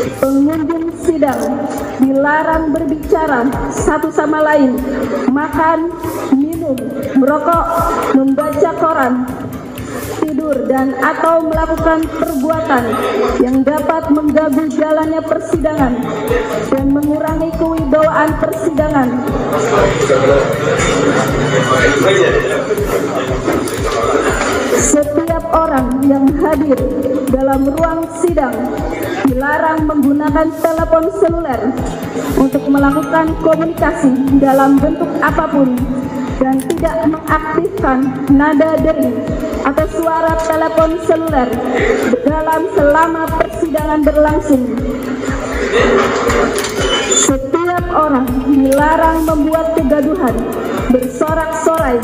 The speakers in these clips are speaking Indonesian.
Pengunjung sidang dilarang berbicara satu sama lain, makan, minum, merokok, membaca koran, tidur, dan atau melakukan perbuatan yang dapat mengganggu jalannya persidangan dan mengurangi kewibawaan persidangan. Setiap orang yang hadir dalam ruang sidang dilarang menggunakan telepon seluler untuk melakukan komunikasi dalam bentuk apapun dan tidak mengaktifkan nada dering atau suara telepon seluler selama persidangan berlangsung. Setiap orang dilarang membuat kegaduhan, bersorak-sorai,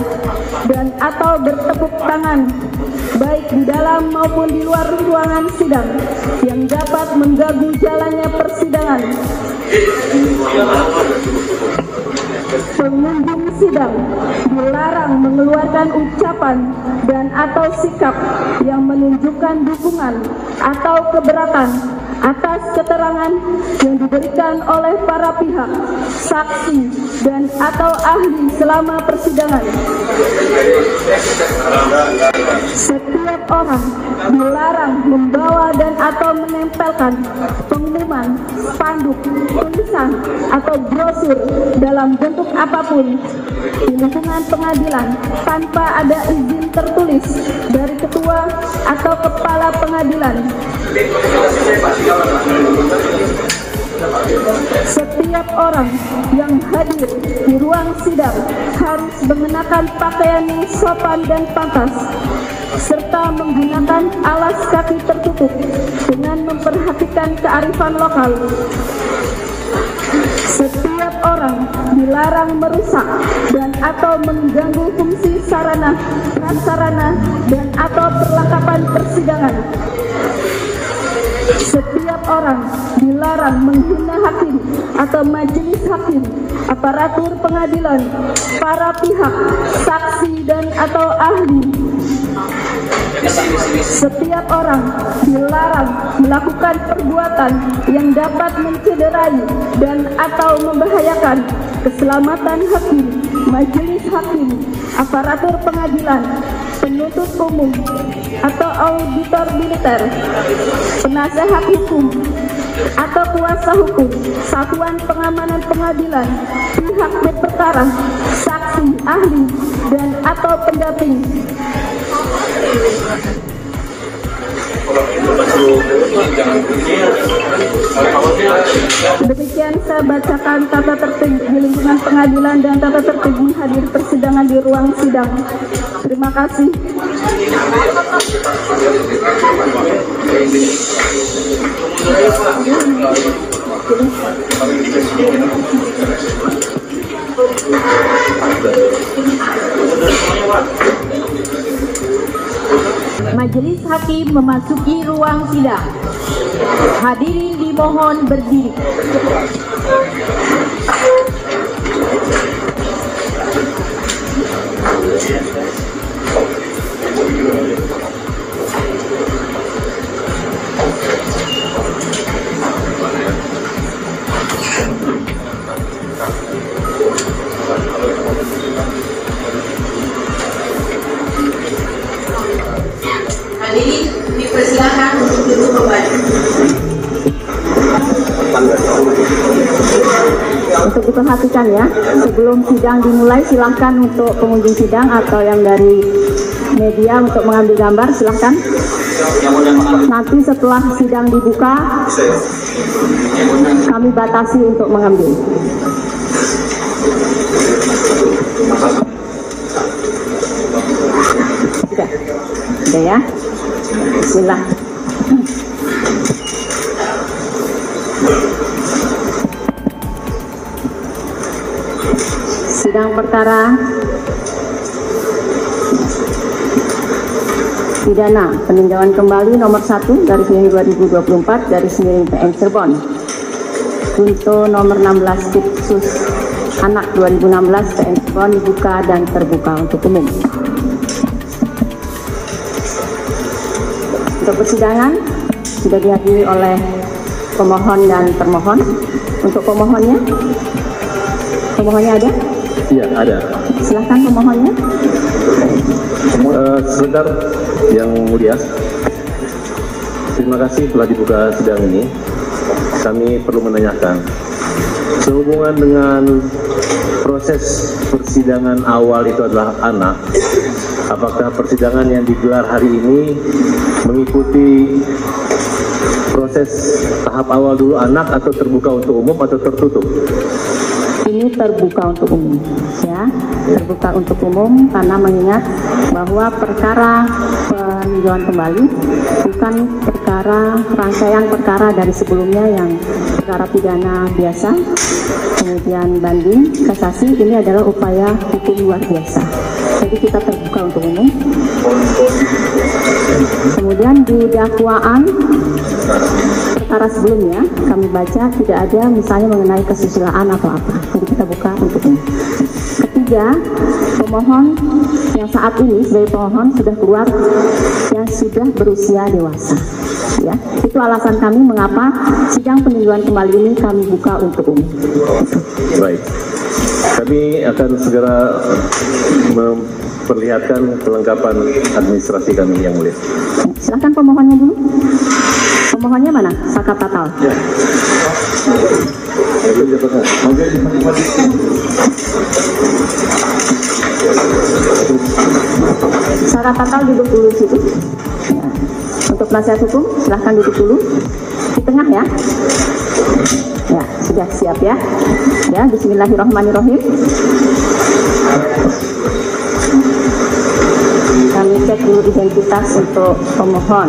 dan atau bertepuk tangan, baik di dalam maupun di luar ruangan sidang, yang dapat mengganggu jalannya persidangan. Pengunjung sidang dilarang mengeluarkan ucapan dan atau sikap yang menunjukkan dukungan atau keberatan atas keterangan yang diberikan oleh para pihak, saksi, dan atau ahli selama persidangan. Setiap orang dilarang membawa dan atau menempelkan pengumuman, spanduk, tulisan, atau brosur dalam bentuk apapun di lingkungan pengadilan tanpa ada izin tertulis dari ketua atau kepala pengadilan. Setiap orang yang hadir di ruang sidang harus mengenakan pakaian yang sopan dan pantas, serta menggunakan alas kaki tertutup dengan memperhatikan kearifan lokal. Setiap orang dilarang merusak dan atau mengganggu fungsi sarana, prasarana, dan atau perlengkapan persidangan. Setiap orang dilarang menghina hakim atau majelis hakim, aparatur pengadilan, para pihak, saksi, dan atau ahli. Setiap orang dilarang melakukan perbuatan yang dapat mencederai dan atau membahayakan keselamatan hakim, majelis hakim, aparatur pengadilan, penuntut umum, atau auditor militer, penasehat hukum, atau kuasa hukum, satuan pengamanan pengadilan, pihak berperkara, saksi, ahli, dan atau pendamping. Demikian saya bacakan tata tertib di lingkungan pengadilan dan tata tertib menghadiri persidangan di ruang sidang. Terima kasih. Majelis hakim memasuki ruang sidang. Hadirin dimohon berdiri. Hadirin dipersilakan untuk duduk kembali. Untuk diperhatikan ya, sebelum sidang dimulai silahkan untuk pengunjung sidang atau yang dari media untuk mengambil gambar silahkan. Nanti setelah sidang dibuka kami batasi untuk mengambil. Sudah ya. Bismillah. Sidang perkara pidana peninjauan kembali nomor 1 dari Miring 2024 dari Miring PN Cirebon untuk nomor 16 Tipsus Anak 2016 PN Cirebon dibuka dan terbuka untuk umum. Untuk persidangan sudah dihadiri oleh pemohon dan termohon. Untuk pemohonnya ada? Iya, ada. Silahkan pemohonnya. Sebentar, Yang Mulia. Terima kasih telah dibuka sidang ini. Kami perlu menanyakan, sehubungan dengan proses persidangan awal itu adalah anak, apakah persidangan yang digelar hari ini mengikuti proses tahap awal dulu anak, atau terbuka untuk umum, atau tertutup? Ini terbuka untuk umum, ya, terbuka untuk umum karena mengingat bahwa perkara peninjauan kembali bukan perkara rangkaian perkara dari sebelumnya yang perkara pidana biasa, kemudian banding, kasasi. Ini adalah upaya hukum luar biasa. Jadi kita terbuka untuk umum. Kemudian di dakwaan perkara sebelumnya kami baca tidak ada misalnya mengenai kesusilaan atau apa. Jadi kita buka untuk umum. Ketiga, pemohon yang saat ini sebagai pemohon sudah keluar yang sudah berusia dewasa. Ya, itu alasan kami mengapa sidang peninjauan kembali ini kami buka untuk umum. Baik, kami akan segera memperlihatkan kelengkapan administrasi kami, Yang Mulia. Silakan pemohonnya dulu. Pemohonnya mana? Sakat Tatal. Ya. Sakat Tatal duduk dulu di situ. Ya. Untuk penasihat hukum silahkan duduk dulu di tengah ya. Ya, sudah siap ya. Ya, bismillahirrahmanirrahim. Kami cek dulu identitas untuk pemohon.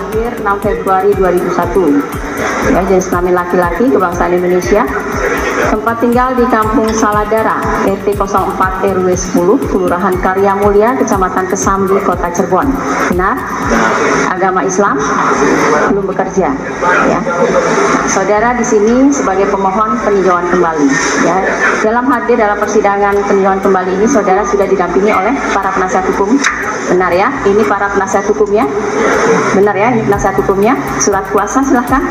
Lahir 6 Februari 2001. Ya, jenis kelamin laki-laki, kebangsaan Indonesia. Tempat tinggal di Kampung Saladara, RT 04 RW 10, Kelurahan Karya Mulia, Kecamatan Kesambi, Kota Cirebon. Benar? Agama Islam, belum bekerja. Ya. Saudara di sini sebagai pemohon peninjauan kembali. Ya. Dalam hadir dalam persidangan peninjauan kembali ini, saudara sudah didampingi oleh para penasihat hukum. Benar ya? Ini para penasihat hukumnya. Benar ya? Ini penasihat hukumnya. Surat kuasa silahkan.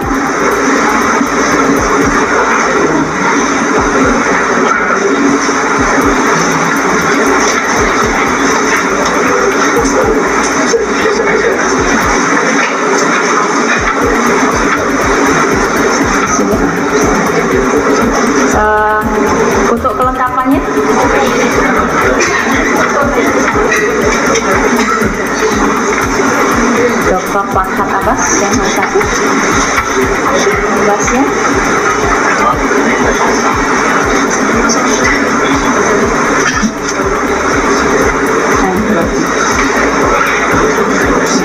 Untuk kelengkapannya Dr. Farhat Abbas yang satu Abbasnya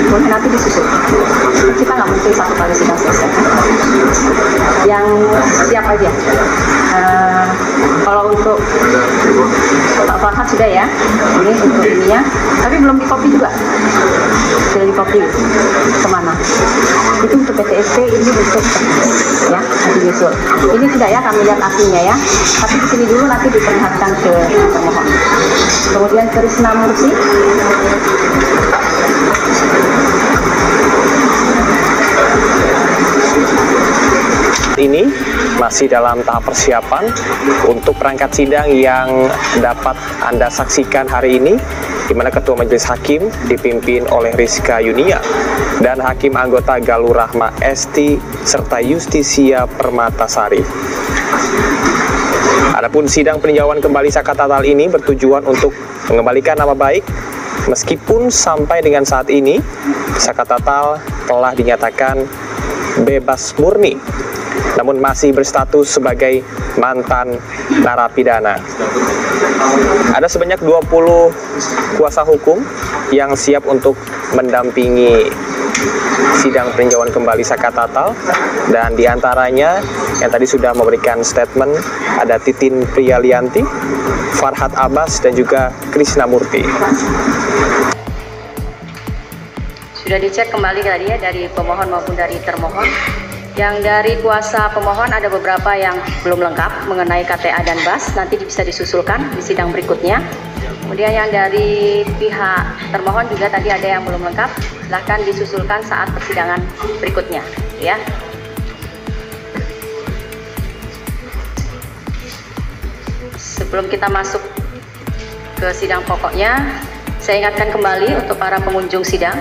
boleh nanti disusul, kita nggak mungkin satu kali sudah selesai. Yang siap aja. Kalau untuk Pak Farhat sudah ya, ini untuk ininya, tapi belum di copy juga. Sudah di copy kemana? Itu untuk PTSP, ini untuk ya, nanti nyusul. Ini sudah ya, kami lihat aslinya ya. Tapi di sini dulu nanti diperlihatkan ke pemohon. Kemudian Krisna Murti. Ini masih dalam tahap persiapan untuk perangkat sidang yang dapat Anda saksikan hari ini, di mana Ketua Majelis Hakim dipimpin oleh Rizka Yunia dan Hakim anggota Galuh Rahma Esti serta Justisia Permatasari. Adapun sidang peninjauan kembali Sakat Tatal ini bertujuan untuk mengembalikan nama baik, meskipun sampai dengan saat ini Sakat Tatal telah dinyatakan bebas murni, namun masih berstatus sebagai mantan narapidana. Ada sebanyak 20 kuasa hukum yang siap untuk mendampingi sidang peninjauan kembali Sakat Tatal, dan diantaranya yang tadi sudah memberikan statement ada Titin Priyalianti, Farhat Abbas, dan juga Krisna Murti. Sudah dicek kembali tadi ya dari pemohon maupun dari termohon. Yang dari kuasa pemohon ada beberapa yang belum lengkap mengenai KTA dan BAS, nanti bisa disusulkan di sidang berikutnya. Kemudian yang dari pihak termohon juga tadi ada yang belum lengkap, silahkan disusulkan saat persidangan berikutnya, ya. Sebelum kita masuk ke sidang pokoknya, saya ingatkan kembali untuk para pengunjung sidang,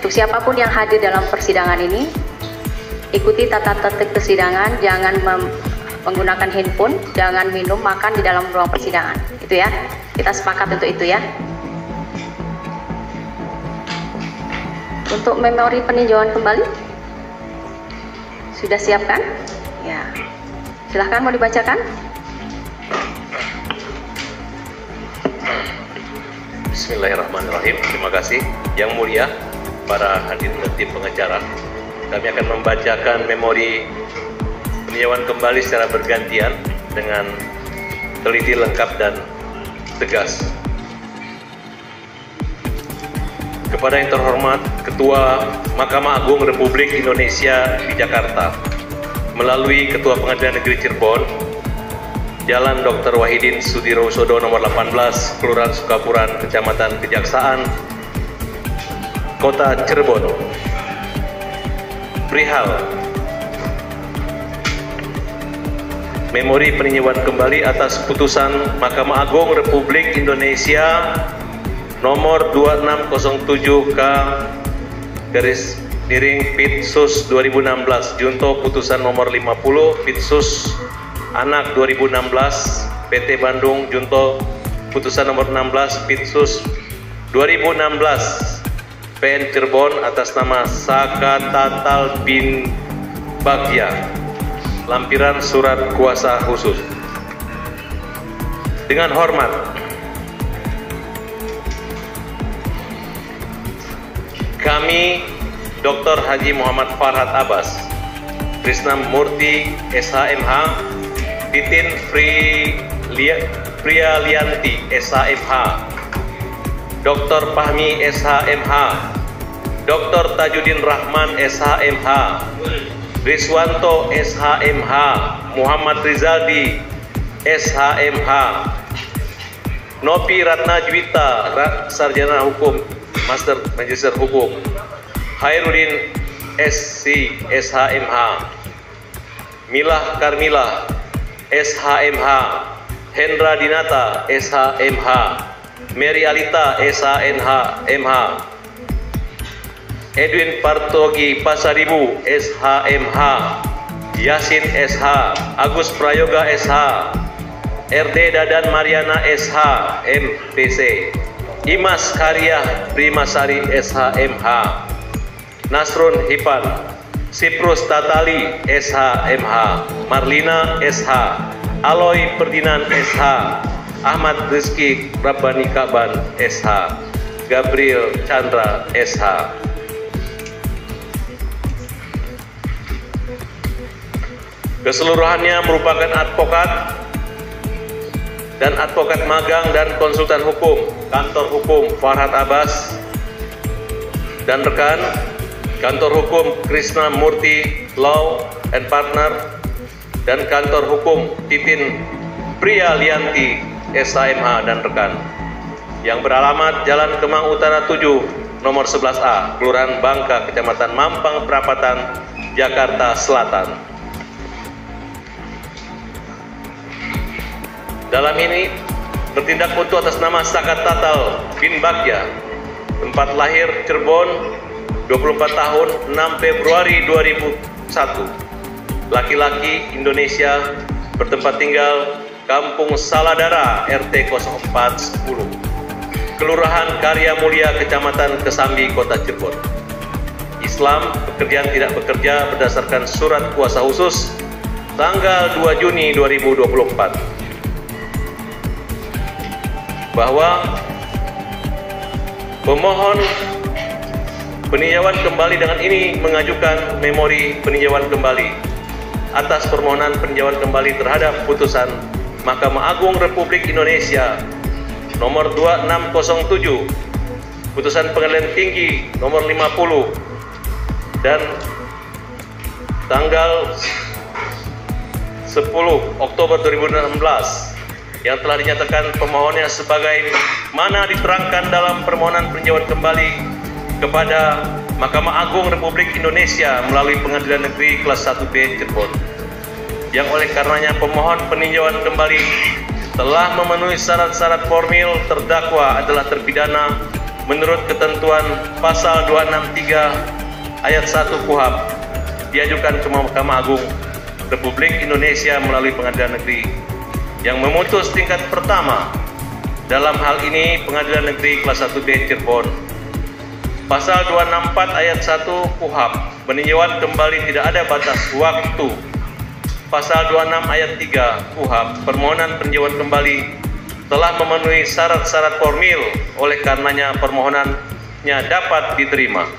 untuk siapapun yang hadir dalam persidangan ini, ikuti tata tertib persidangan, jangan menggunakan handphone, jangan minum, makan di dalam ruang persidangan. Itu ya, kita sepakat untuk itu ya. Untuk memori peninjauan kembali, sudah siapkan? Ya, silahkan mau dibacakan. Bismillahirrahmanirrahim. Terima kasih. Yang mulia, para hadirin dan tim pengacara, kami akan membacakan memori peninjauan kembali secara bergantian dengan teliti, lengkap, dan tegas. Kepada yang terhormat Ketua Mahkamah Agung Republik Indonesia di Jakarta, melalui Ketua Pengadilan Negeri Cirebon, Jalan Dr. Wahidin Sudirohusodo nomor 18, Kelurahan Sukapuran, Kecamatan Kejaksaan, Kota Cirebon, perihal memori peninjauan kembali atas putusan Mahkamah Agung Republik Indonesia nomor 2607K/Pit/Sus 2016 Junto putusan nomor 50 Pit/Sus Anak 2016 PT Bandung Junto putusan nomor 16 Pit/Sus 2016 PN Cirebon atas nama Saka Tatal bin Bagja, lampiran surat kuasa khusus. Dengan hormat, kami Dr. Haji Muhammad Farhad Abbas, Krisna Murti SHMH, Titin Prialianti SHMH, Dr. Fahmi SHMH, Dr. Tajudin Rahman SHMH, Riswanto SHMH, Muhammad Rizaldi SHMH, Nopi Ratnajwita Sarjana Hukum Master Magister Hukum, Hairudin SC SHMH, Milah Karmila SHMH, Hendra Dinata SHMH, Mary Alita SHMH, Edwin Partogi Pasaribu SHMH, Yasin SH, Agus Prayoga SH, RD Dadan Mariana SH MPC, Imas Karya Primasari SHMH, Nasrun Hipan, Siprus Tatali SHMH, Marlina SH, Aloy Perdinan SH, Ahmad Rizki Rabbani Kaban SH, Gabriel Chandra SH. Keseluruhannya merupakan advokat dan advokat magang dan konsultan hukum Kantor Hukum Farhad Abbas dan rekan Kantor Hukum Krisna Murti Law and Partner dan Kantor Hukum Titin Prialianti SHMH dan rekan yang beralamat Jalan Kemang Utara 7 nomor 11A Kelurahan Bangka Kecamatan Mampang Perapatan Jakarta Selatan. Dalam ini bertindak untuk atas nama Saka Tatal bin Bagja, tempat lahir Cirebon, 24 tahun, 6 Februari 2001, laki-laki Indonesia, bertempat tinggal Kampung Saladara RT 0410, Kelurahan Karya Mulia Kecamatan Kesambi Kota Cirebon. Islam, pekerjaan tidak bekerja berdasarkan surat kuasa khusus tanggal 2 Juni 2024 bahwa pemohon peninjauan kembali dengan ini mengajukan memori peninjauan kembali atas permohonan peninjauan kembali terhadap putusan Mahkamah Agung Republik Indonesia nomor 2607, putusan Pengadilan Tinggi nomor 50 dan tanggal 10 Oktober 2016 yang telah dinyatakan pemohonnya sebagai mana diterangkan dalam permohonan peninjauan kembali kepada Mahkamah Agung Republik Indonesia melalui Pengadilan Negeri Kelas 1B Cirebon, yang oleh karenanya pemohon peninjauan kembali telah memenuhi syarat-syarat formil terdakwa adalah terpidana menurut ketentuan pasal 263 ayat 1 KUHP, diajukan ke Mahkamah Agung Republik Indonesia melalui Pengadilan Negeri yang memutus tingkat pertama, dalam hal ini Pengadilan Negeri Kelas 1B Cirebon. Pasal 264 ayat 1 KUHP, peninjauan kembali tidak ada batas waktu. Pasal 26 ayat 3 KUHP, permohonan peninjauan kembali telah memenuhi syarat-syarat formil, oleh karenanya permohonannya dapat diterima.